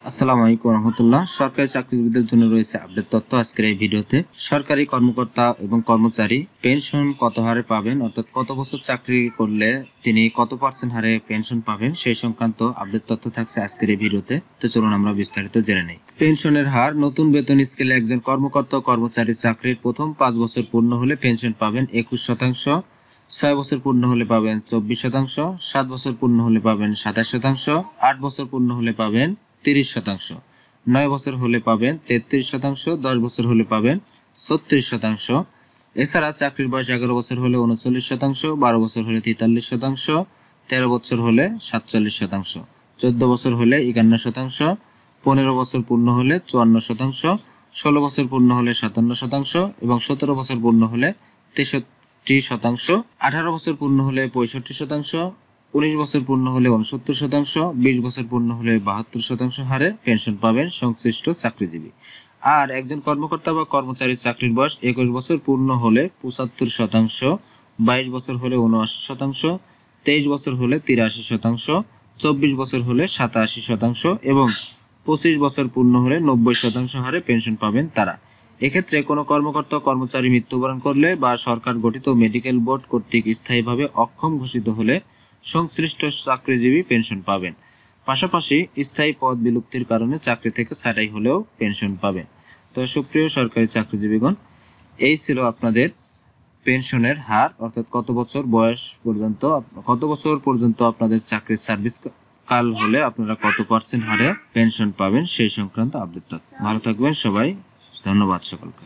আসসালামু আলাইকুম রহমতুল্লাহ। সরকারি চাকরিজীবীদের জন্য রয়েছে আপডেট তথ্য আজকের এই ভিডিওতে। সরকারি কর্মকর্তা এবং কর্মচারী পেনশন কত হারে পাবেন, অর্থাৎ কত বছর চাকরি করলে তিনি কত পার্সেন্ট হারে পেনশন পাবেন সেই সংক্রান্ত আপডেট তথ্য থাকছে আজকের এই ভিডিওতে। তো চলুন আমরা বিস্তারিত জেনে নেই। পেনশনের হার নতুন বেতন স্কেলে একজন কর্মকর্তা কর্মচারীর চাকরির প্রথম 5 বছর পূর্ণ হলে পেনশন পাবেন 21%, 6 বছর পূর্ণ হলে পাবেন 24%, 7 বছর পূর্ণ হলে পাবেন 27%, 8 বছর পূর্ণ হলে পাবেন 30%, 9 বছর হলে পাবেন 33%, 10 বছর হলে পাবেন 36%। এছাড়া চাকরির বয়স 11 বছর হলে 39%, 12 বছর হলে 43%, 13 বছর হলে 47%, 14 বছর হলে 51%, 15 বছর পূর্ণ হলে 54%, 16 বছর পূর্ণ হলে 57% এবং 17 বছর পূর্ণ হলে 63%, 18 বছর পূর্ণ হলে 65%, 19 বছর পূর্ণ হলে 69%, 20 বছর পূর্ণ হলে 72% হারে পেনশন পাবেন সংশ্লিষ্ট চাকরিজীবী। আর একজন কর্মকর্তা বা কর্মচারীর চাকরির বয়স 21 বছর পূর্ণ হলে 75%, 22 বছর হলে 79%, 23 বছর হলে 83%, 24 বছর হলে 87% এবং 25 বছর পূর্ণ হলে 90% হারে পেনশন পাবেন তারা। এক্ষেত্রে কোনো কর্মকর্তা কর্মচারী মৃত্যুবরণ করলে বা সরকার গঠিত মেডিকেল বোর্ড কর্তৃক স্থায়ীভাবে অক্ষম ঘোষিত হলে সংশ্লিষ্ট চাকরিজীবী পেনশন পাবেন। পাশাপাশি স্থায়ী পদ বিলুপ্তির কারণে চাকরি থেকে ছাঁটাই হলেও পেনশন পাবেন। তো সুপ্রিয় সরকারি চাকরিজীবীগণ, এই ছিল আপনাদের পেনশনের হার, অর্থাৎ কত বছর পর্যন্ত আপনাদের চাকরির সার্ভিস কাল হলে আপনারা কত পার্সেন্ট হারে পেনশন পাবেন সেই সংক্রান্ত আপডেট। ভালো থাকবেন সবাই, ধন্যবাদ সকলকে।